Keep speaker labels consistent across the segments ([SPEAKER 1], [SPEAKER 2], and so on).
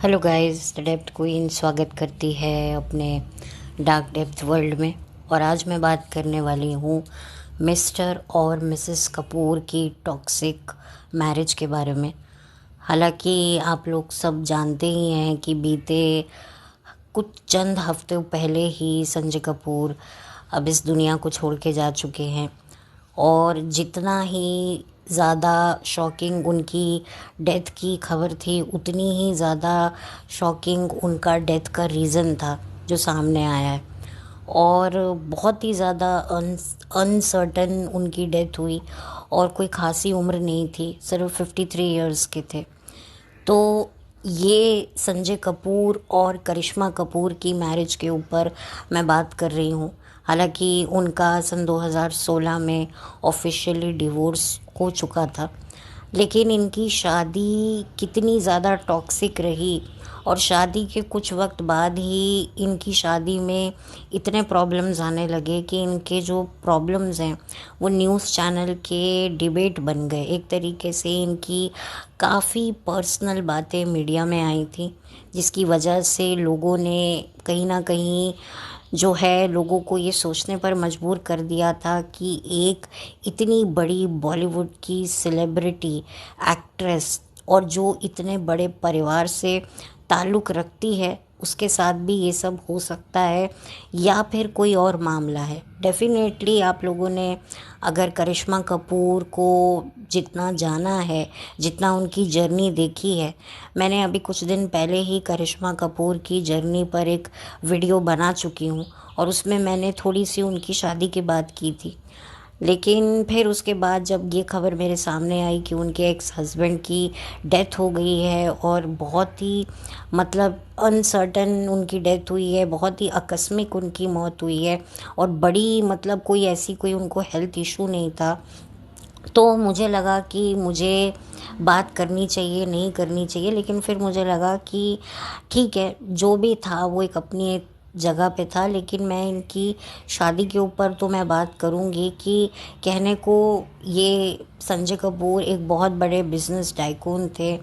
[SPEAKER 1] Hello guys, the depth queen स्वागत करती है अपने डार्क डेप्थ वर्ल्ड में। और आज मैं बात करने वाली हूँ मिस्टर और मिसेस कपूर की टॉक्सिक मैरिज के बारे में। हालांकि आप लोग सब जानते ही हैं कि बीते कुछ चंद हफ्ते पहले ही संजय कपूर अब इस दुनिया को छोड़ के जा चुके हैं। और जितना ही ज़्यादा शॉकिंग उनकी डेथ की खबर थी, उतनी ही ज़्यादा शॉकिंग उनका डेथ का रीज़न था जो सामने आया है। और बहुत ही ज़्यादा अनसर्टन उनकी डेथ हुई और कोई खासी उम्र नहीं थी, सिर्फ 53 इयर्स के थे। तो ये संजय कपूर और करिश्मा कपूर की मैरिज के ऊपर मैं बात कर रही हूँ। हालांकि उनका सन 2016 में ऑफिशियली डिवोर्स हो चुका था, लेकिन इनकी शादी कितनी ज़्यादा टॉक्सिक रही और शादी के कुछ वक्त बाद ही इनकी शादी में इतने प्रॉब्लम्स आने लगे कि इनके जो प्रॉब्लम्स हैं वो न्यूज़ चैनल के डिबेट बन गए। एक तरीके से इनकी काफ़ी पर्सनल बातें मीडिया में आई थी, जिसकी वजह से लोगों ने कहीं ना कहीं जो है लोगों को ये सोचने पर मजबूर कर दिया था कि एक इतनी बड़ी बॉलीवुड की सेलिब्रिटी एक्ट्रेस और जो इतने बड़े परिवार से ताल्लुक़ रखती है, उसके साथ भी ये सब हो सकता है या फिर कोई और मामला है। डेफिनेटली आप लोगों ने अगर करिश्मा कपूर को जितना जाना है, जितना उनकी जर्नी देखी है, मैंने अभी कुछ दिन पहले ही करिश्मा कपूर की जर्नी पर एक वीडियो बना चुकी हूँ और उसमें मैंने थोड़ी सी उनकी शादी की बात की थी। लेकिन फिर उसके बाद जब ये खबर मेरे सामने आई कि उनके एक्स हस्बैंड की डेथ हो गई है और बहुत ही मतलब अनसर्टन उनकी डेथ हुई है, बहुत ही आकस्मिक उनकी मौत हुई है और बड़ी मतलब कोई ऐसी कोई उनको हेल्थ इशू नहीं था, तो मुझे लगा कि मुझे बात करनी चाहिए, नहीं करनी चाहिए। लेकिन फिर मुझे लगा कि ठीक है, जो भी था वो एक अपनी एक जगह पे था। लेकिन मैं इनकी शादी के ऊपर तो मैं बात करूँगी कि कहने को ये संजय कपूर एक बहुत बड़े बिजनेस टाइकून थे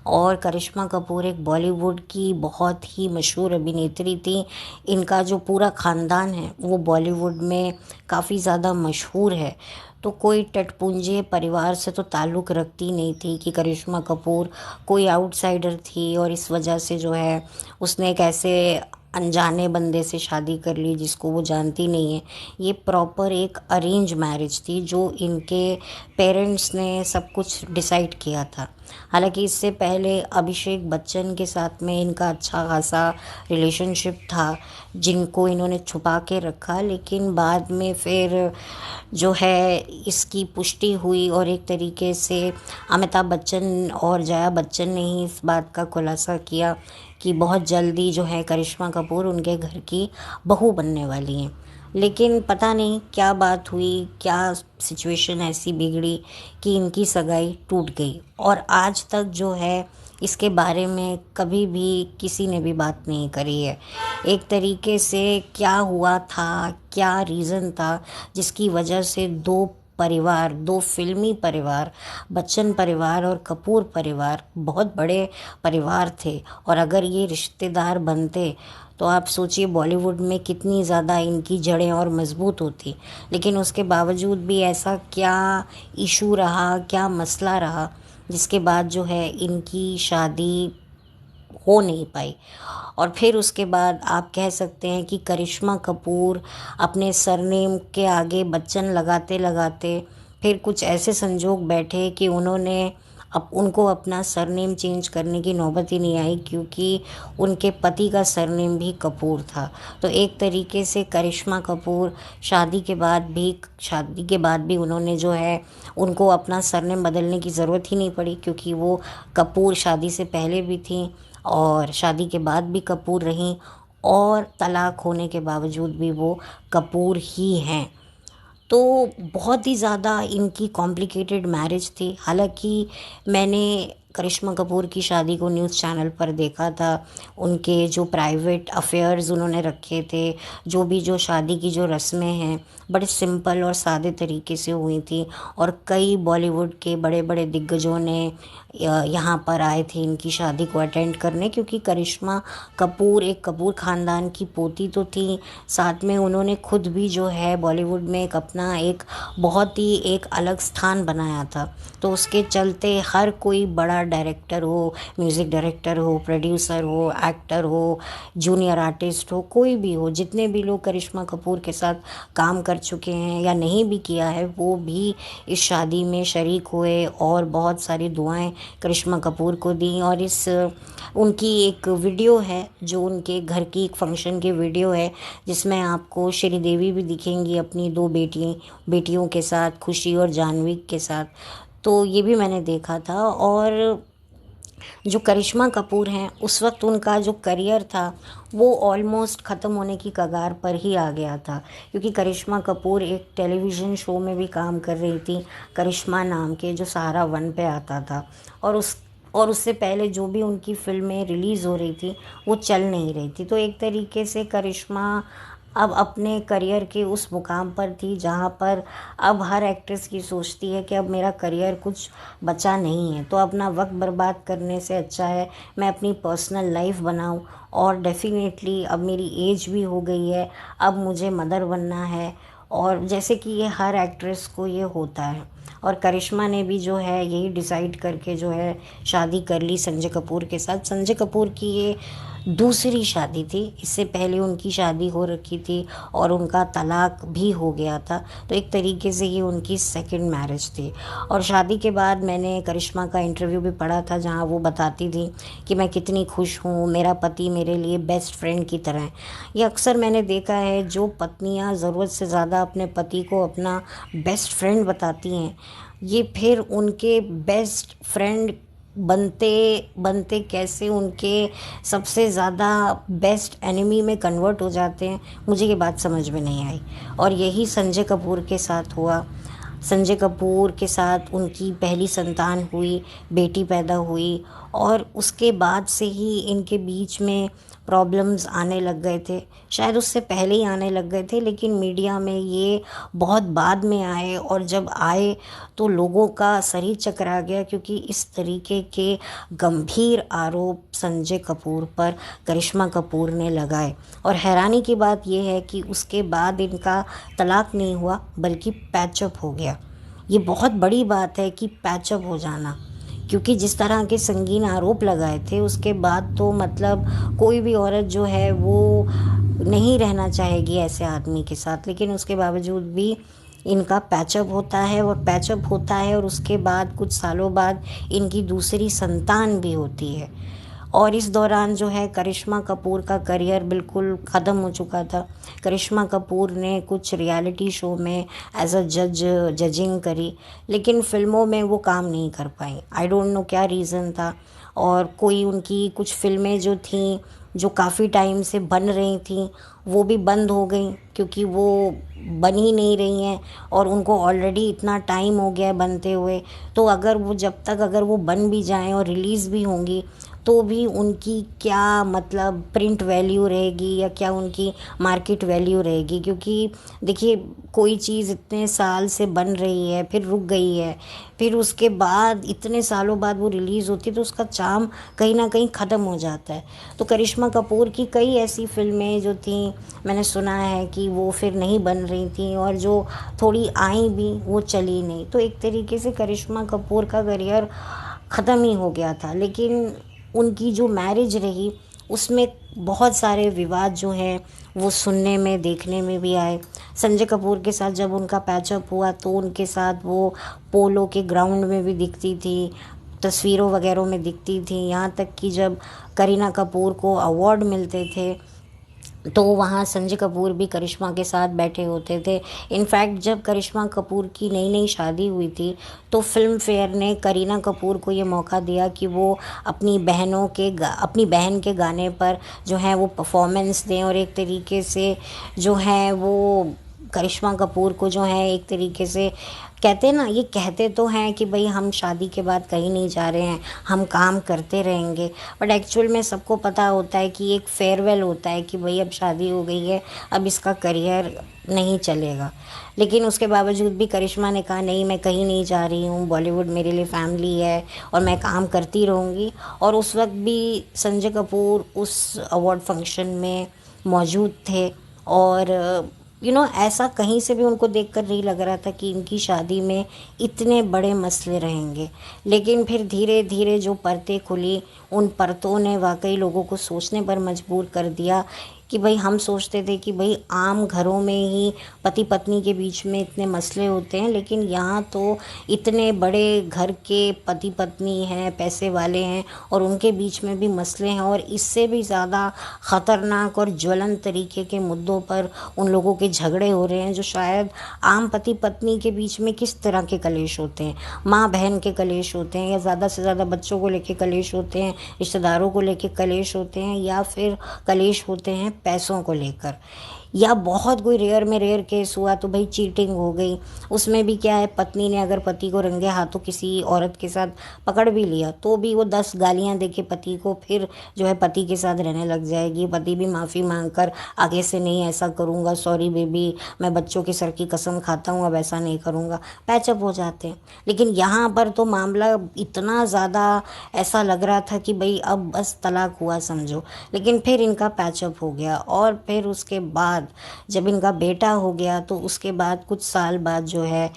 [SPEAKER 1] और करिश्मा कपूर एक बॉलीवुड की बहुत ही मशहूर अभिनेत्री थी। इनका जो पूरा ख़ानदान है वो बॉलीवुड में काफ़ी ज़्यादा मशहूर है। तो कोई टटपुंजे परिवार से तो ताल्लुक़ रखती नहीं थी कि करिश्मा कपूर कोई आउटसाइडर थी और इस वजह से जो है उसने एक ऐसे अनजाने बंदे से शादी कर ली जिसको वो जानती नहीं है। ये प्रॉपर एक अरेंज मैरिज थी जो इनके पेरेंट्स ने सब कुछ डिसाइड किया था। हालांकि इससे पहले अभिषेक बच्चन के साथ में इनका अच्छा खासा रिलेशनशिप था जिनको इन्होंने छुपा के रखा, लेकिन बाद में फिर जो है इसकी पुष्टि हुई और एक तरीके से अमिताभ बच्चन और जया बच्चन ने ही इस बात का खुलासा किया कि बहुत जल्दी जो है करिश्मा कपूर उनके घर की बहू बनने वाली हैं। लेकिन पता नहीं क्या बात हुई, क्या सिचुएशन ऐसी बिगड़ी कि इनकी सगाई टूट गई और आज तक जो है इसके बारे में कभी भी किसी ने भी बात नहीं करी है। एक तरीके से क्या हुआ था, क्या रीज़न था जिसकी वजह से दो परिवार, दो फिल्मी परिवार, बच्चन परिवार और कपूर परिवार बहुत बड़े परिवार थे और अगर ये रिश्तेदार बनते तो आप सोचिए बॉलीवुड में कितनी ज़्यादा इनकी जड़ें और मजबूत होती। लेकिन उसके बावजूद भी ऐसा क्या इशू रहा, क्या मसला रहा जिसके बाद जो है इनकी शादी हो नहीं पाई। और फिर उसके बाद आप कह सकते हैं कि करिश्मा कपूर अपने सरनेम के आगे बच्चन लगाते लगाते फिर कुछ ऐसे संजोग बैठे कि उन्होंने अब उनको अपना सरनेम चेंज करने की नौबत ही नहीं आई, क्योंकि उनके पति का सरनेम भी कपूर था। तो एक तरीके से करिश्मा कपूर शादी के बाद भी उन्होंने जो है उनको अपना सरनेम बदलने की ज़रूरत ही नहीं पड़ी, क्योंकि वो कपूर शादी से पहले भी थी और शादी के बाद भी कपूर रहीं और तलाक होने के बावजूद भी वो कपूर ही हैं। तो बहुत ही ज़्यादा इनकी कॉम्प्लिकेटेड मैरिज थी। हालांकि मैंने करिश्मा कपूर की शादी को न्यूज़ चैनल पर देखा था, उनके जो प्राइवेट अफेयर्स उन्होंने रखे थे, जो शादी की जो रस्में हैं बड़े सिंपल और सादे तरीके से हुई थी। और कई बॉलीवुड के बड़े बड़े दिग्गजों ने यहाँ पर आए थे इनकी शादी को अटेंड करने, क्योंकि करिश्मा कपूर एक कपूर ख़ानदान की पोती तो थी, साथ में उन्होंने खुद भी जो है बॉलीवुड में एक अपना एक बहुत ही एक अलग स्थान बनाया था। तो उसके चलते हर कोई बड़ा डायरेक्टर हो, म्यूज़िक डायरेक्टर हो, प्रोड्यूसर हो, एक्टर हो, जूनियर आर्टिस्ट हो, कोई भी हो, जितने भी लोग करिश्मा कपूर के साथ काम कर चुके हैं या नहीं भी किया है, वो भी इस शादी में शरीक हुए और बहुत सारी दुआएं करिश्मा कपूर को दी। और इस उनकी एक वीडियो है जो उनके घर की एक फंक्शन की वीडियो है, जिसमें आपको श्रीदेवी भी दिखेंगी अपनी दो बेटियों के साथ, खुशी और जानवी के साथ। तो ये भी मैंने देखा था। और जो करिश्मा कपूर हैं, उस वक्त उनका जो करियर था वो ऑलमोस्ट ख़त्म होने की कगार पर ही आ गया था, क्योंकि करिश्मा कपूर एक टेलीविज़न शो में भी काम कर रही थी, करिश्मा नाम के, जो सहारा वन पे आता था। और उससे पहले जो भी उनकी फ़िल्में रिलीज़ हो रही थी वो चल नहीं रही थी। तो एक तरीके से करिश्मा अब अपने करियर के उस मुकाम पर थी जहाँ पर अब हर एक्ट्रेस की सोचती है कि अब मेरा करियर कुछ बचा नहीं है, तो अपना वक्त बर्बाद करने से अच्छा है मैं अपनी पर्सनल लाइफ बनाऊं। और डेफिनेटली अब मेरी एज भी हो गई है, अब मुझे मदर बनना है। और जैसे कि ये हर एक्ट्रेस को ये होता है, और करिश्मा ने भी जो है यही डिसाइड करके जो है शादी कर ली संजय कपूर के साथ। संजय कपूर की ये दूसरी शादी थी, इससे पहले उनकी शादी हो रखी थी और उनका तलाक भी हो गया था। तो एक तरीके से ये उनकी सेकंड मैरिज थी। और शादी के बाद मैंने करिश्मा का इंटरव्यू भी पढ़ा था, जहाँ वो बताती थी कि मैं कितनी खुश हूँ, मेरा पति मेरे लिए बेस्ट फ्रेंड की तरह है। ये अक्सर मैंने देखा है, जो पत्नियाँ ज़रूरत से ज़्यादा अपने पति को अपना बेस्ट फ्रेंड बताती हैं, ये फिर उनके बेस्ट फ्रेंड बनते बनते कैसे उनके सबसे ज़्यादा बेस्ट एनिमी में कन्वर्ट हो जाते हैं, मुझे ये बात समझ में नहीं आई। और यही संजय कपूर के साथ हुआ। संजय कपूर के साथ उनकी पहली संतान हुई, बेटी पैदा हुई, और उसके बाद से ही इनके बीच में प्रॉब्लम्स आने लग गए थे। शायद उससे पहले ही आने लग गए थे, लेकिन मीडिया में ये बहुत बाद में आए, और जब आए तो लोगों का सर ही चकरा गया, क्योंकि इस तरीके के गंभीर आरोप संजय कपूर पर करिश्मा कपूर ने लगाए। और हैरानी की बात यह है कि उसके बाद इनका तलाक नहीं हुआ, बल्कि पैचअप हो गया। ये बहुत बड़ी बात है कि पैचअप हो जाना, क्योंकि जिस तरह के संगीन आरोप लगाए थे उसके बाद तो मतलब कोई भी औरत जो है वो नहीं रहना चाहेगी ऐसे आदमी के साथ। लेकिन उसके बावजूद भी इनका पैचअप होता है, और उसके बाद कुछ सालों बाद इनकी दूसरी संतान भी होती है। और इस दौरान जो है करिश्मा कपूर का करियर बिल्कुल ख़त्म हो चुका था। करिश्मा कपूर ने कुछ रियलिटी शो में एज अ जजिंग करी, लेकिन फ़िल्मों में वो काम नहीं कर पाई। आई डोंट नो क्या रीज़न था। और कोई उनकी कुछ फ़िल्में जो थीं, जो काफ़ी टाइम से बन रही थीं, वो भी बंद हो गई, क्योंकि वो बन ही नहीं रही हैं और उनको ऑलरेडी इतना टाइम हो गया है बनते हुए। तो अगर वो बन भी जाएं और रिलीज़ भी होंगी, तो भी उनकी क्या मतलब प्रिंट वैल्यू रहेगी या क्या उनकी मार्केट वैल्यू रहेगी। क्योंकि देखिए, कोई चीज़ इतने साल से बन रही है, फिर रुक गई है, फिर उसके बाद इतने सालों बाद वो रिलीज़ होती है, तो उसका चार्म कहीं ना कहीं ख़त्म हो जाता है। तो करिश्मा कपूर की कई ऐसी फ़िल्में जो थीं, मैंने सुना है कि वो फिर नहीं बन रही थी, और जो थोड़ी आई भी वो चली नहीं। तो एक तरीके से करिश्मा कपूर का करियर ख़त्म ही हो गया था। लेकिन उनकी जो मैरिज रही उसमें बहुत सारे विवाद जो हैं वो सुनने में देखने में भी आए। संजय कपूर के साथ जब उनका पैचअप हुआ तो उनके साथ वो पोलो के ग्राउंड में भी दिखती थी, तस्वीरों वगैरह में दिखती थी। यहाँ तक कि जब करीना कपूर को अवार्ड मिलते थे तो वहाँ संजय कपूर भी करिश्मा के साथ बैठे होते थे। इनफैक्ट जब करिश्मा कपूर की नई नई शादी हुई थी तो फिल्म फेयर ने करीना कपूर को ये मौका दिया कि वो अपनी बहन के गाने पर जो है वो परफॉर्मेंस दें, और एक तरीके से जो है वो करिश्मा कपूर को जो है एक तरीके से कहते हैं ना, ये कहते तो हैं कि भाई हम शादी के बाद कहीं नहीं जा रहे हैं, हम काम करते रहेंगे, बट एक्चुअल में सबको पता होता है कि एक फेयरवेल होता है कि भाई अब शादी हो गई है, अब इसका करियर नहीं चलेगा। लेकिन उसके बावजूद भी करिश्मा ने कहा नहीं, मैं कहीं नहीं जा रही हूँ, बॉलीवुड मेरे लिए फैमिली है और मैं काम करती रहूँगी। और उस वक्त भी संजय कपूर उस अवार्ड फंक्शन में मौजूद थे, और ऐसा कहीं से भी उनको देखकर नहीं लग रहा था कि इनकी शादी में इतने बड़े मसले रहेंगे। लेकिन फिर धीरे धीरे जो परतें खुली, उन परतों ने वाकई लोगों को सोचने पर मजबूर कर दिया कि भाई हम सोचते थे कि भाई आम घरों में ही पति पत्नी के बीच में इतने मसले होते हैं, लेकिन यहाँ तो इतने बड़े घर के पति पत्नी हैं, पैसे वाले हैं, और उनके बीच में भी मसले हैं। और इससे भी ज़्यादा ख़तरनाक और ज्वलंत तरीके के मुद्दों पर उन लोगों के झगड़े हो रहे हैं, जो शायद आम पति पत्नी के बीच में किस तरह के कलेश होते हैं, माँ बहन के कलेश होते हैं, या ज़्यादा से ज़्यादा बच्चों को लेके कलेश होते हैं, रिश्तेदारों को लेके कलेश होते हैं, या फिर कलेश होते हैं पैसों को लेकर। या बहुत कोई रेयर में रेयर केस हुआ तो भाई चीटिंग हो गई। उसमें भी क्या है, पत्नी ने अगर पति को रंगे हाथों किसी औरत के साथ पकड़ भी लिया तो भी वो 10 गालियां देके पति को फिर जो है पति के साथ रहने लग जाएगी। पति भी माफ़ी मांग कर आगे से नहीं ऐसा करूँगा, सॉरी बेबी, मैं बच्चों की सर की कसम खाता हूँ, अब ऐसा नहीं करूँगा, पैचअप हो जाते हैं। लेकिन यहाँ पर तो मामला इतना ज़्यादा ऐसा लग रहा था कि भाई अब बस तलाक हुआ समझो। लेकिन फिर इनका पैचअप हो गया, और फिर उसके बाद जब इनका बेटा हो गया तो उसके बाद कुछ साल बाद जो है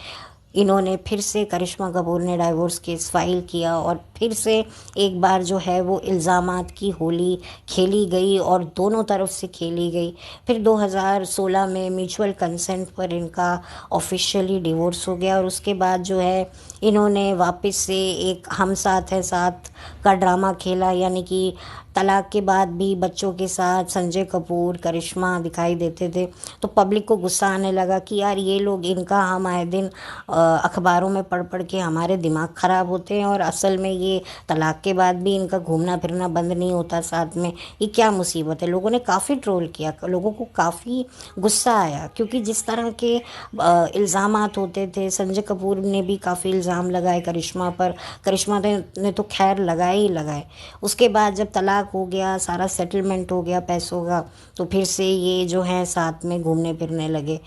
[SPEAKER 1] इन्होंने फिर से, करिश्मा कपूर ने डाइवोर्स केस फाइल किया, और फिर से एक बार जो है वो इल्ज़ामात की होली खेली गई और दोनों तरफ से खेली गई। फिर 2016 में म्यूचुअल कंसेंट पर इनका ऑफिशियली डिवोर्स हो गया, और उसके बाद जो है इन्होंने वापस से एक हम साथ हैं साथ का ड्रामा खेला। यानी कि तलाक के बाद भी बच्चों के साथ संजय कपूर, करिश्मा दिखाई देते थे, तो पब्लिक को गुस्सा आने लगा कि यार ये लोग, इनका हम आए दिन अखबारों में पढ़ पढ़ के हमारे दिमाग ख़राब होते हैं, और असल में ये तलाक के बाद भी इनका घूमना फिरना बंद नहीं होता साथ में, ये क्या मुसीबत है। लोगों ने काफ़ी ट्रोल किया, लोगों को काफ़ी गुस्सा आया, क्योंकि जिस तरह के इल्ज़ामात होते थे, संजय कपूर ने भी काफ़ी इल्ज़ाम लगाए करिश्मा पर, करिश्मा ने तो खैर लगाए ही लगाए। उसके बाद जब तलाक हो गया, सारा सेटलमेंट हो गया पैसों का, तो फिर से ये जो है साथ में घूमने फिरने लगे।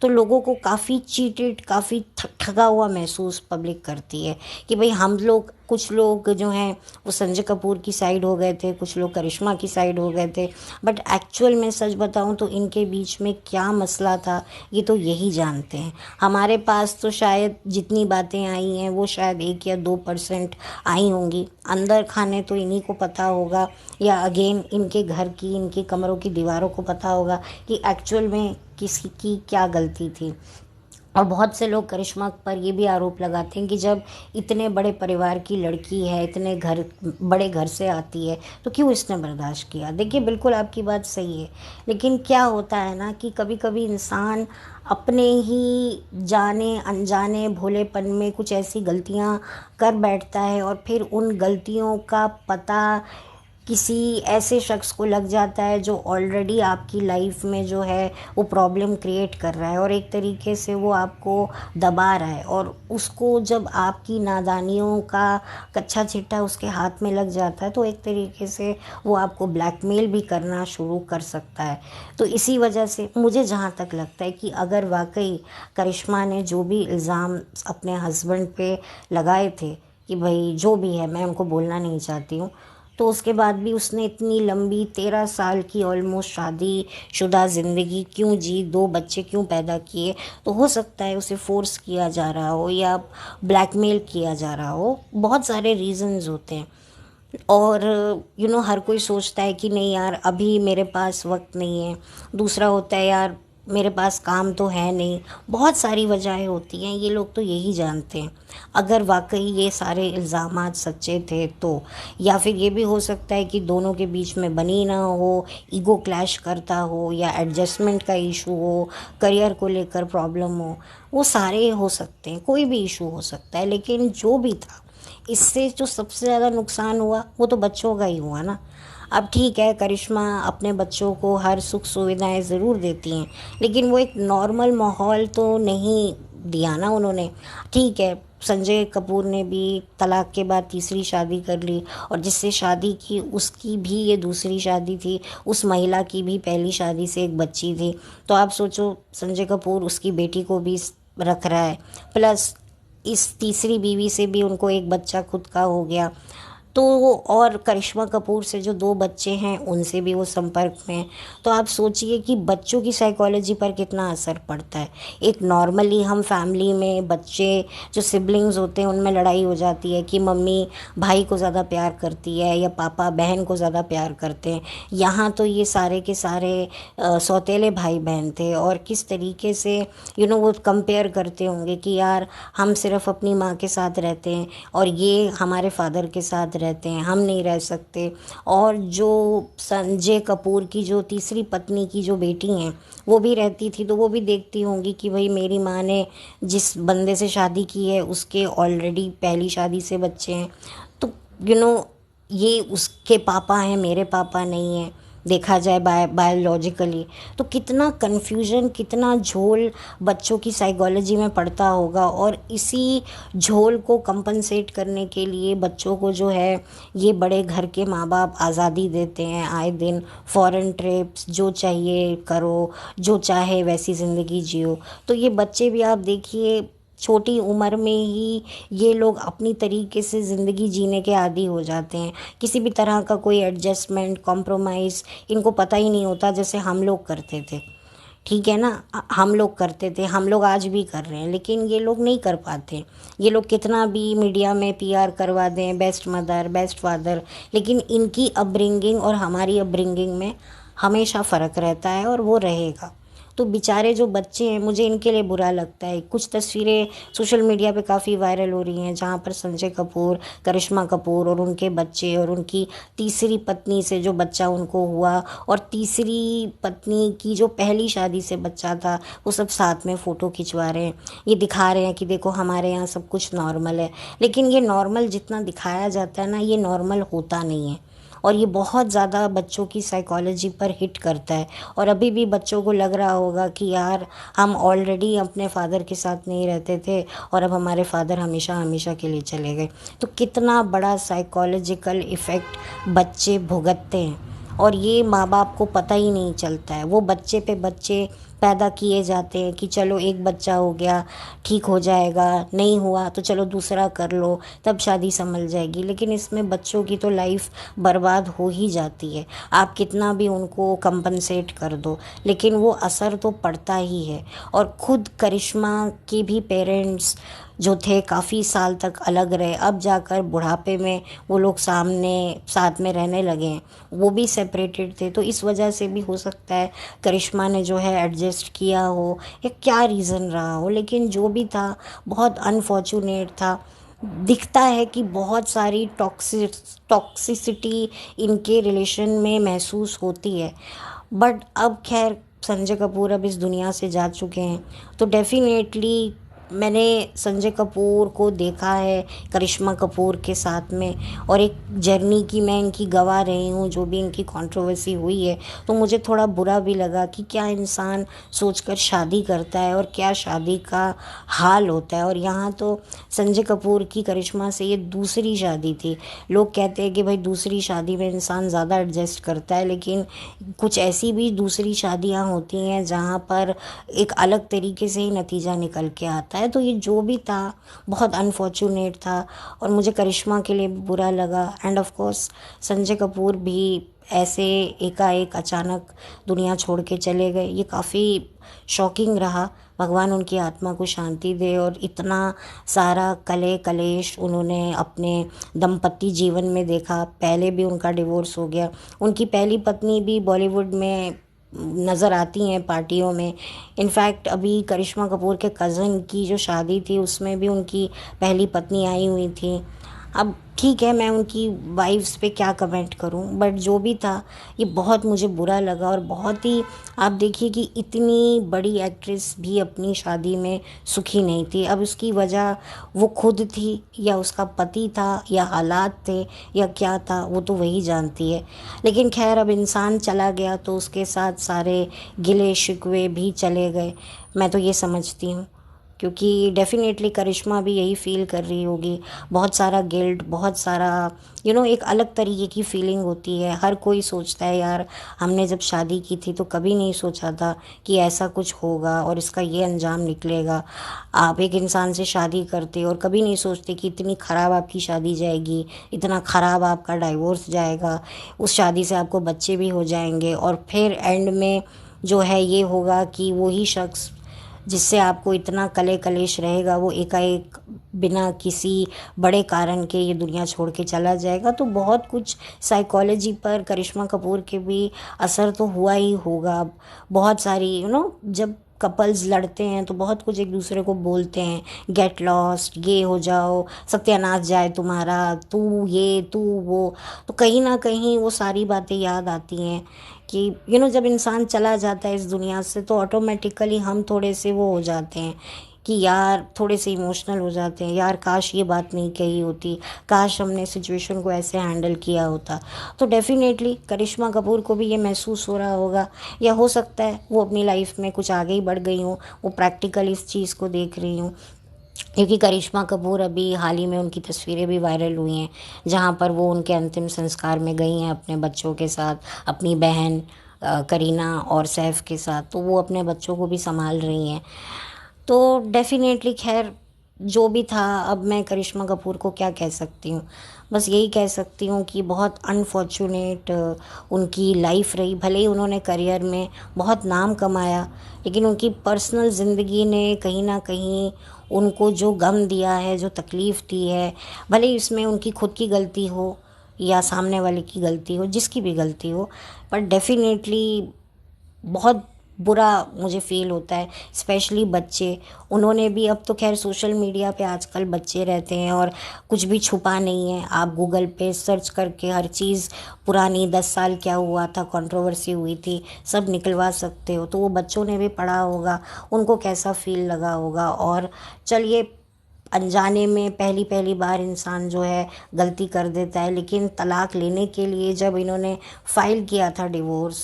[SPEAKER 1] तो लोगों को काफ़ी चीटेड, काफ़ी ठगा हुआ महसूस पब्लिक करती है कि भाई हम लोग, कुछ लोग जो हैं वो संजय कपूर की साइड हो गए थे, कुछ लोग करिश्मा की साइड हो गए थे, बट एक्चुअल में सच बताऊं तो इनके बीच में क्या मसला था ये तो यही जानते हैं। हमारे पास तो शायद जितनी बातें आई हैं वो शायद 1 या 2% आई होंगी, अंदर खाने तो इन्हीं को पता होगा, या अगेन इनके घर की, इनके कमरों की दीवारों को पता होगा कि एक्चुअल में किसी की क्या गलती थी। और बहुत से लोग करिश्मा पर ये भी आरोप लगाते हैं कि जब इतने बड़े परिवार की लड़की है, इतने बड़े घर से आती है, तो क्यों इसने बर्दाश्त किया। देखिए बिल्कुल आपकी बात सही है, लेकिन क्या होता है ना कि कभी कभी इंसान अपने ही जाने अनजाने भोलेपन में कुछ ऐसी गलतियां कर बैठता है, और फिर उन गलतियों का पता किसी ऐसे शख्स को लग जाता है जो ऑलरेडी आपकी लाइफ में जो है वो प्रॉब्लम क्रिएट कर रहा है, और एक तरीके से वो आपको दबा रहा है। और उसको जब आपकी नादानियों का कच्चा चिट्ठा उसके हाथ में लग जाता है तो एक तरीके से वो आपको ब्लैकमेल भी करना शुरू कर सकता है। तो इसी वजह से मुझे जहाँ तक लगता है कि अगर वाकई करिश्मा ने जो भी इल्ज़ाम अपने हस्बैंड पे लगाए थे कि भाई जो भी है, मैं उनको बोलना नहीं चाहती हूँ, तो उसके बाद भी उसने इतनी लंबी 13 साल की ऑलमोस्ट शादी शुदा ज़िंदगी क्यों जी, 2 बच्चे क्यों पैदा किए, तो हो सकता है उसे फोर्स किया जा रहा हो या ब्लैकमेल किया जा रहा हो, बहुत सारे रीज़न्स होते हैं। और हर कोई सोचता है कि नहीं यार अभी मेरे पास वक्त नहीं है, दूसरा होता है यार मेरे पास काम तो है नहीं, बहुत सारी वजहें होती हैं, ये लोग तो यही जानते हैं। अगर वाकई ये सारे इल्ज़ामात सच्चे थे तो, या फिर ये भी हो सकता है कि दोनों के बीच में बनी ना हो, ईगो क्लैश करता हो, या एडजस्टमेंट का इशू हो, करियर को लेकर प्रॉब्लम हो, वो सारे हो सकते हैं, कोई भी इशू हो सकता है। लेकिन जो भी था, इससे जो सबसे ज़्यादा नुकसान हुआ वो तो बच्चों का ही हुआ ना। अब ठीक है, करिश्मा अपने बच्चों को हर सुख सुविधाएं ज़रूर देती हैं, लेकिन वो एक नॉर्मल माहौल तो नहीं दिया ना उन्होंने। ठीक है, संजय कपूर ने भी तलाक के बाद तीसरी शादी कर ली, और जिससे शादी की उसकी भी ये दूसरी शादी थी, उस महिला की भी पहली शादी से एक बच्ची थी। तो आप सोचो, संजय कपूर उसकी बेटी को भी रख रहा है, प्लस इस तीसरी बीवी से भी उनको एक बच्चा खुद का हो गया। तो और करिश्मा कपूर से जो 2 बच्चे हैं उनसे भी वो संपर्क में हैं। तो आप सोचिए कि बच्चों की साइकोलॉजी पर कितना असर पड़ता है। एक नॉर्मली हम फैमिली में बच्चे जो सिबलिंग्स होते हैं उनमें लड़ाई हो जाती है कि मम्मी भाई को ज़्यादा प्यार करती है या पापा बहन को ज़्यादा प्यार करते हैं। यहाँ तो ये सारे के सारे सौतेले भाई बहन थे, और किस तरीके से वो कंपेयर करते होंगे कि यार हम सिर्फ अपनी माँ के साथ रहते हैं और ये हमारे फादर के साथ रहते हैं, हम नहीं रह सकते। और जो संजय कपूर की जो तीसरी पत्नी की जो बेटी हैं वो भी रहती थी, तो वो भी देखती होंगी कि भाई मेरी माँ ने जिस बंदे से शादी की है उसके ऑलरेडी पहली शादी से बच्चे हैं, तो ये उसके पापा हैं, मेरे पापा नहीं हैं, देखा जाए बायोलॉजिकली। तो कितना कन्फ्यूजन, कितना झोल बच्चों की साइकोलॉजी में पड़ता होगा। और इसी झोल को कंपनसेट करने के लिए बच्चों को जो है ये बड़े घर के माँ बाप आज़ादी देते हैं, आए दिन फॉरेन ट्रिप्स, जो चाहिए करो, जो चाहे वैसी ज़िंदगी जियो। तो ये बच्चे भी आप देखिए छोटी उम्र में ही ये लोग अपनी तरीके से ज़िंदगी जीने के आदी हो जाते हैं। किसी भी तरह का कोई एडजस्टमेंट, कॉम्प्रोमाइज़ इनको पता ही नहीं होता, जैसे हम लोग करते थे। ठीक है ना, हम लोग करते थे, हम लोग आज भी कर रहे हैं, लेकिन ये लोग नहीं कर पाते। ये लोग कितना भी मीडिया में पीआर करवा दें, बेस्ट मदर, बेस्ट फादर, लेकिन इनकी अपब्रिंगिंग और हमारी अपब्रिंगिंग में हमेशा फ़र्क रहता है और वो रहेगा। तो बेचारे जो बच्चे हैं, मुझे इनके लिए बुरा लगता है। कुछ तस्वीरें सोशल मीडिया पे काफ़ी वायरल हो रही हैं जहाँ पर संजय कपूर, करिश्मा कपूर और उनके बच्चे और उनकी तीसरी पत्नी से जो बच्चा उनको हुआ और तीसरी पत्नी की जो पहली शादी से बच्चा था, वो सब साथ में फ़ोटो खिंचवा रहे हैं। ये दिखा रहे हैं कि देखो हमारे यहाँ सब कुछ नॉर्मल है, लेकिन ये नॉर्मल जितना दिखाया जाता है ना, ये नॉर्मल होता नहीं है। और ये बहुत ज़्यादा बच्चों की साइकोलॉजी पर हिट करता है। और अभी भी बच्चों को लग रहा होगा कि यार हम ऑलरेडी अपने फादर के साथ नहीं रहते थे और अब हमारे फादर हमेशा हमेशा के लिए चले गए। तो कितना बड़ा साइकोलॉजिकल इफ़ेक्ट बच्चे भुगतते हैं और ये माँ बाप को पता ही नहीं चलता है। वो बच्चे पे बच्चे पैदा किए जाते हैं कि चलो एक बच्चा हो गया, ठीक हो जाएगा, नहीं हुआ तो चलो दूसरा कर लो, तब शादी संभल जाएगी। लेकिन इसमें बच्चों की तो लाइफ बर्बाद हो ही जाती है। आप कितना भी उनको कंपनसेट कर दो, लेकिन वो असर तो पड़ता ही है। और खुद करिश्मा के भी पेरेंट्स जो थे काफ़ी साल तक अलग रहे, अब जाकर बुढ़ापे में वो लोग सामने साथ में रहने लगे हैं। वो भी सेपरेटेड थे, तो इस वजह से भी हो सकता है करिश्मा ने जो है एडजस्ट किया हो या क्या रीज़न रहा हो, लेकिन जो भी था बहुत अनफॉर्चुनेट था। दिखता है कि बहुत सारी टॉक्सिसिटी इनके रिलेशन में महसूस होती है, बट अब खैर संजय कपूर अब इस दुनिया से जा चुके हैं। तो डेफिनेटली मैंने संजय कपूर को देखा है करिश्मा कपूर के साथ में, और एक जर्नी की मैं इनकी गवाह रही हूँ। जो भी इनकी कंट्रोवर्सी हुई है तो मुझे थोड़ा बुरा भी लगा कि क्या इंसान सोचकर शादी करता है और क्या शादी का हाल होता है। और यहाँ तो संजय कपूर की करिश्मा से ये दूसरी शादी थी। लोग कहते हैं कि भाई दूसरी शादी में इंसान ज़्यादा एडजस्ट करता है, लेकिन कुछ ऐसी भी दूसरी शादियाँ होती हैं जहाँ पर एक अलग तरीके से ही नतीजा निकल के आता है। तो ये जो भी था बहुत अनफॉर्चुनेट था और मुझे करिश्मा के लिए भी बुरा लगा। End of course Sanjay Kapoor भी ऐसे एकाएक अचानक दुनिया छोड़ के चले गए। ये काफ़ी शॉकिंग रहा। भगवान उनकी आत्मा को शांति दे। और इतना सारा कलेश उन्होंने अपने दंपत्ति जीवन में देखा। पहले भी उनका डिवोर्स हो गया। उनकी पहली पत्नी भी बॉलीवुड में नज़र आती हैं पार्टियों में। इनफैक्ट अभी करिश्मा कपूर के कज़न की जो शादी थी उसमें भी उनकी पहली पत्नी आई हुई थी। अब ठीक है, मैं उनकी वाइफ्स पे क्या कमेंट करूं, बट जो भी था ये बहुत मुझे बुरा लगा। और बहुत ही आप देखिए कि इतनी बड़ी एक्ट्रेस भी अपनी शादी में सुखी नहीं थी। अब उसकी वजह वो खुद थी या उसका पति था या हालात थे या क्या था, वो तो वही जानती है। लेकिन खैर अब इंसान चला गया तो उसके साथ सारे गिले शिकवे भी चले गए, मैं तो ये समझती हूँ। क्योंकि डेफिनेटली करिश्मा भी यही फील कर रही होगी। बहुत सारा गिल्ट, बहुत सारा एक अलग तरीके की फीलिंग होती है। हर कोई सोचता है यार, हमने जब शादी की थी तो कभी नहीं सोचा था कि ऐसा कुछ होगा और इसका ये अंजाम निकलेगा। आप एक इंसान से शादी करते और कभी नहीं सोचते कि इतनी ख़राब आपकी शादी जाएगी, इतना ख़राब आपका डाइवोर्स जाएगा, उस शादी से आपको बच्चे भी हो जाएंगे और फिर एंड में जो है ये होगा कि वही शख्स जिससे आपको इतना कले कलेश रहेगा वो एकाएक बिना किसी बड़े कारण के ये दुनिया छोड़ के चला जाएगा। तो बहुत कुछ साइकोलॉजी पर करिश्मा कपूर के भी असर तो हुआ ही होगा। बहुत सारी जब कपल्स लड़ते हैं तो बहुत कुछ एक दूसरे को बोलते हैं, गेट लॉस्ट, ये हो जाओ, सत्यानाश जाए तुम्हारा, तू ये तू वो। तो कहीं ना कहीं वो सारी बातें याद आती हैं कि जब इंसान चला जाता है इस दुनिया से तो ऑटोमेटिकली हम थोड़े से वो हो जाते हैं कि यार, थोड़े से इमोशनल हो जाते हैं, यार काश ये बात नहीं कही होती, काश हमने सिचुएशन को ऐसे हैंडल किया होता। तो डेफिनेटली करिश्मा कपूर को भी ये महसूस हो रहा होगा, या हो सकता है वो अपनी लाइफ में कुछ आगे ही बढ़ गई हूँ, वो प्रैक्टिकल इस चीज़ को देख रही हूँ। क्योंकि करिश्मा कपूर अभी हाल ही में उनकी तस्वीरें भी वायरल हुई हैं जहाँ पर वो उनके अंतिम संस्कार में गई हैं अपने बच्चों के साथ, अपनी बहन करीना और सैफ के साथ। तो वो अपने बच्चों को भी संभाल रही हैं। तो डेफिनेटली खैर जो भी था, अब मैं करिश्मा कपूर को क्या कह सकती हूँ, बस यही कह सकती हूँ कि बहुत अनफॉर्चुनेट उनकी लाइफ रही। भले ही उन्होंने करियर में बहुत नाम कमाया, लेकिन उनकी पर्सनल ज़िंदगी ने कहीं ना कहीं उनको जो गम दिया है, जो तकलीफ़ दी है, भले ही इसमें उनकी खुद की गलती हो या सामने वाले की गलती हो, जिसकी भी गलती हो, पर डेफिनेटली बहुत बुरा मुझे फ़ील होता है। स्पेशली बच्चे, उन्होंने भी, अब तो खैर सोशल मीडिया पे आजकल बच्चे रहते हैं और कुछ भी छुपा नहीं है। आप गूगल पे सर्च करके हर चीज़ पुरानी 10 साल क्या हुआ था, कंट्रोवर्सी हुई थी, सब निकलवा सकते हो। तो वो बच्चों ने भी पढ़ा होगा, उनको कैसा फ़ील लगा होगा। और चलिए, अनजाने में पहली पहली बार इंसान जो है गलती कर देता है, लेकिन तलाक लेने के लिए जब इन्होंने फ़ाइल किया था डिवोर्स,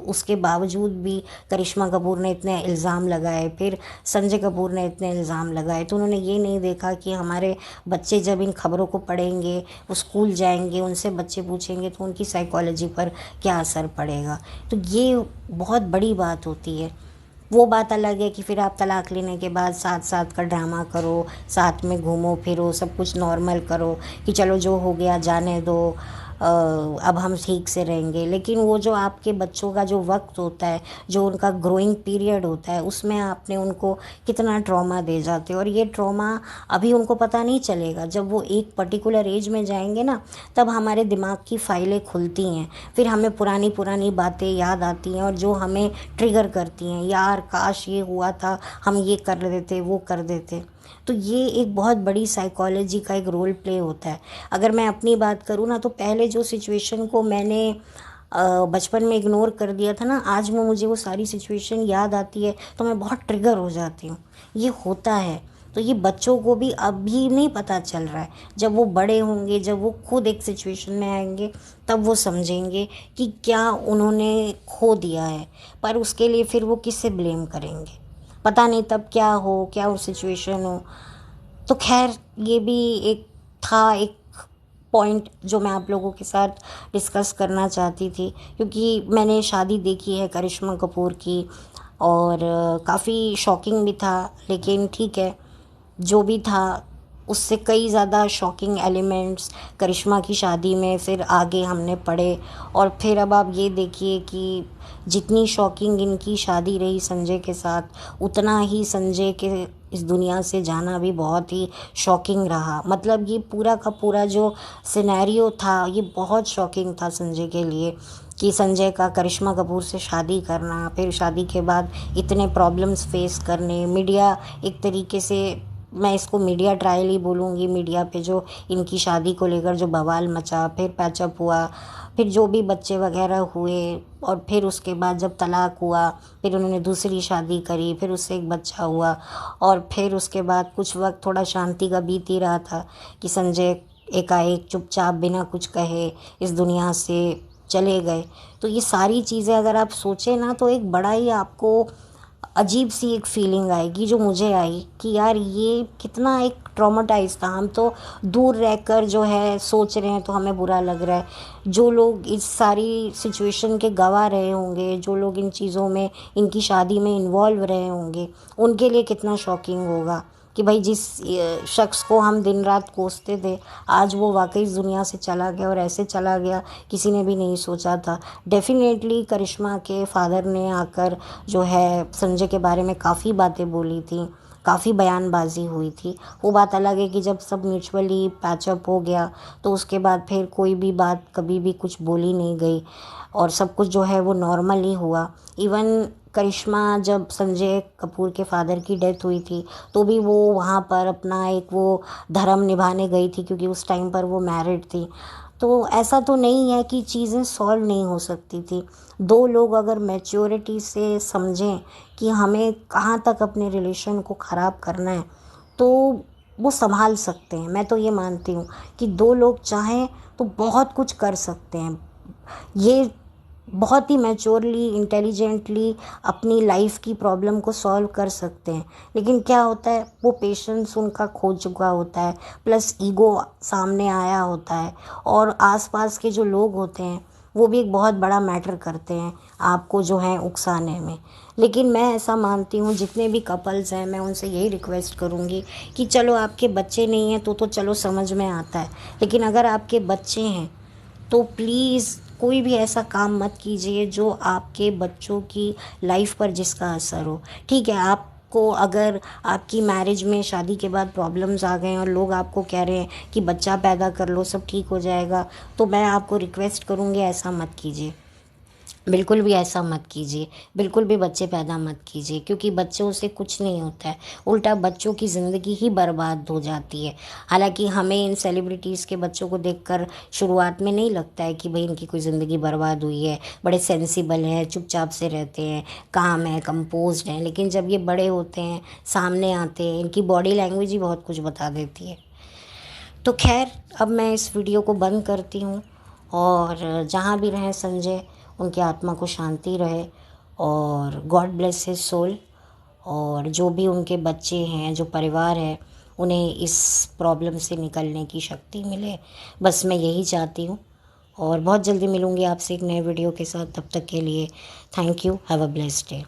[SPEAKER 1] उसके बावजूद भी करिश्मा कपूर ने इतने इल्ज़ाम लगाए, फिर संजय कपूर ने इतने इल्ज़ाम लगाए। तो उन्होंने ये नहीं देखा कि हमारे बच्चे जब इन खबरों को पढ़ेंगे, वो स्कूल जाएंगे, उनसे बच्चे पूछेंगे तो उनकी साइकोलॉजी पर क्या असर पड़ेगा। तो ये बहुत बड़ी बात होती है। वो बात अलग है कि फिर आप तलाक लेने के बाद साथ साथ का ड्रामा करो, साथ में घूमो फिरो, सब कुछ नॉर्मल करो कि चलो जो हो गया जाने दो, अब हम ठीक से रहेंगे। लेकिन वो जो आपके बच्चों का जो वक्त होता है, जो उनका ग्रोइंग पीरियड होता है, उसमें आपने उनको कितना ट्रॉमा दे जाते हो। और ये ट्रॉमा अभी उनको पता नहीं चलेगा, जब वो एक पर्टिकुलर एज में जाएंगे ना, तब हमारे दिमाग की फाइलें खुलती हैं, फिर हमें पुरानी पुरानी बातें याद आती हैं और जो हमें ट्रिगर करती हैं, यार काश ये हुआ था, हम ये कर देते, वो कर देते। तो ये एक बहुत बड़ी साइकोलॉजी का एक रोल प्ले होता है। अगर मैं अपनी बात करूँ ना, तो पहले जो सिचुएशन को मैंने बचपन में इग्नोर कर दिया था ना, आज में मुझे वो सारी सिचुएशन याद आती है तो मैं बहुत ट्रिगर हो जाती हूँ। ये होता है। तो ये बच्चों को भी अभी नहीं पता चल रहा है, जब वो बड़े होंगे, जब वो खुद एक सिचुएशन में आएंगे, तब वो समझेंगे कि क्या उन्होंने खो दिया है। पर उसके लिए फिर वो किससे ब्लेम करेंगे, पता नहीं तब क्या हो, क्या वो सिचुएशन हो। तो खैर ये भी एक था, एक पॉइंट जो मैं आप लोगों के साथ डिस्कस करना चाहती थी, क्योंकि मैंने शादी देखी है करिश्मा कपूर की और काफ़ी शॉकिंग भी था। लेकिन ठीक है, जो भी था उससे कई ज़्यादा शॉकिंग एलिमेंट्स करिश्मा की शादी में फिर आगे हमने पढ़े। और फिर अब आप ये देखिए कि जितनी शॉकिंग इनकी शादी रही संजय के साथ, उतना ही संजय के इस दुनिया से जाना भी बहुत ही शॉकिंग रहा। मतलब ये पूरा का पूरा जो सिनेरियो था, ये बहुत शॉकिंग था संजय के लिए, कि संजय का करिश्मा कपूर से शादी करना, फिर शादी के बाद इतने प्रॉब्लम्स फेस करने, मीडिया एक तरीके से, मैं इसको मीडिया ट्रायल ही बोलूँगी, मीडिया पे जो इनकी शादी को लेकर जो बवाल मचा, फिर पैचअप हुआ, फिर जो भी बच्चे वगैरह हुए, और फिर उसके बाद जब तलाक हुआ, फिर उन्होंने दूसरी शादी करी, फिर उससे एक बच्चा हुआ, और फिर उसके बाद कुछ वक्त थोड़ा शांति का बीत ही रहा था कि संजय एकाएक चुपचाप बिना कुछ कहे इस दुनिया से चले गए। तो ये सारी चीज़ें अगर आप सोचें ना, तो एक बड़ा ही आपको अजीब सी एक फीलिंग आएगी जो मुझे आई कि यार ये कितना एक ट्रॉमेटाइज था। हम तो दूर रहकर जो है सोच रहे हैं तो हमें बुरा लग रहा है। जो लोग इस सारी सिचुएशन के गवाह रहे होंगे, जो लोग इन चीज़ों में, इनकी शादी में इन्वॉल्व रहे होंगे, उनके लिए कितना शॉकिंग होगा कि भाई जिस शख्स को हम दिन रात कोसते थे, आज वो वाकई इस दुनिया से चला गया, और ऐसे चला गया किसी ने भी नहीं सोचा था। डेफिनेटली करिश्मा के फादर ने आकर जो है संजय के बारे में काफ़ी बातें बोली थी, काफ़ी बयानबाजी हुई थी। वो बात अलग है कि जब सब म्यूचुअली पैचअप हो गया तो उसके बाद फिर कोई भी बात कभी भी कुछ बोली नहीं गई, और सब कुछ जो है वो नॉर्मल ही हुआ। इवन करिश्मा जब संजय कपूर के फादर की डेथ हुई थी तो भी वो वहाँ पर अपना एक वो धर्म निभाने गई थी, क्योंकि उस टाइम पर वो मैरिड थी। तो ऐसा तो नहीं है कि चीज़ें सॉल्व नहीं हो सकती थी। दो लोग अगर मैच्योरिटी से समझें कि हमें कहाँ तक अपने रिलेशन को ख़राब करना है, तो वो संभाल सकते हैं। मैं तो ये मानती हूँ कि दो लोग चाहें तो बहुत कुछ कर सकते हैं। ये बहुत ही मैच्योरली, इंटेलिजेंटली अपनी लाइफ की प्रॉब्लम को सॉल्व कर सकते हैं। लेकिन क्या होता है, वो पेशेंस उनका खो चुका होता है, प्लस ईगो सामने आया होता है, और आसपास के जो लोग होते हैं वो भी एक बहुत बड़ा मैटर करते हैं आपको जो है उकसाने में। लेकिन मैं ऐसा मानती हूँ, जितने भी कपल्स हैं मैं उनसे यही रिक्वेस्ट करूँगी कि चलो आपके बच्चे नहीं हैं तो चलो समझ में आता है, लेकिन अगर आपके बच्चे हैं तो प्लीज़ कोई भी ऐसा काम मत कीजिए जो आपके बच्चों की लाइफ पर जिसका असर हो। ठीक है, आपको अगर आपकी मैरिज में शादी के बाद प्रॉब्लम्स आ गए और लोग आपको कह रहे हैं कि बच्चा पैदा कर लो सब ठीक हो जाएगा, तो मैं आपको रिक्वेस्ट करूँगी ऐसा मत कीजिए। बिल्कुल भी ऐसा मत कीजिए, बिल्कुल भी बच्चे पैदा मत कीजिए, क्योंकि बच्चों से कुछ नहीं होता है, उल्टा बच्चों की ज़िंदगी ही बर्बाद हो जाती है। हालांकि हमें इन सेलिब्रिटीज़ के बच्चों को देखकर शुरुआत में नहीं लगता है कि भाई इनकी कोई ज़िंदगी बर्बाद हुई है, बड़े सेंसिबल हैं, चुपचाप से रहते हैं, काम है, कंपोज्ड हैं। लेकिन जब ये बड़े होते हैं, सामने आते हैं, इनकी बॉडी लैंग्वेज ही बहुत कुछ बता देती है। तो खैर, अब मैं इस वीडियो को बंद करती हूँ, और जहाँ भी रहें संजय, उनकी आत्मा को शांति रहे, और गॉड ब्लेस हिज सोल। और जो भी उनके बच्चे हैं, जो परिवार है, उन्हें इस प्रॉब्लम से निकलने की शक्ति मिले, बस मैं यही चाहती हूँ। और बहुत जल्दी मिलूँगी आपसे एक नए वीडियो के साथ। तब तक के लिए thank you, have a blessed day.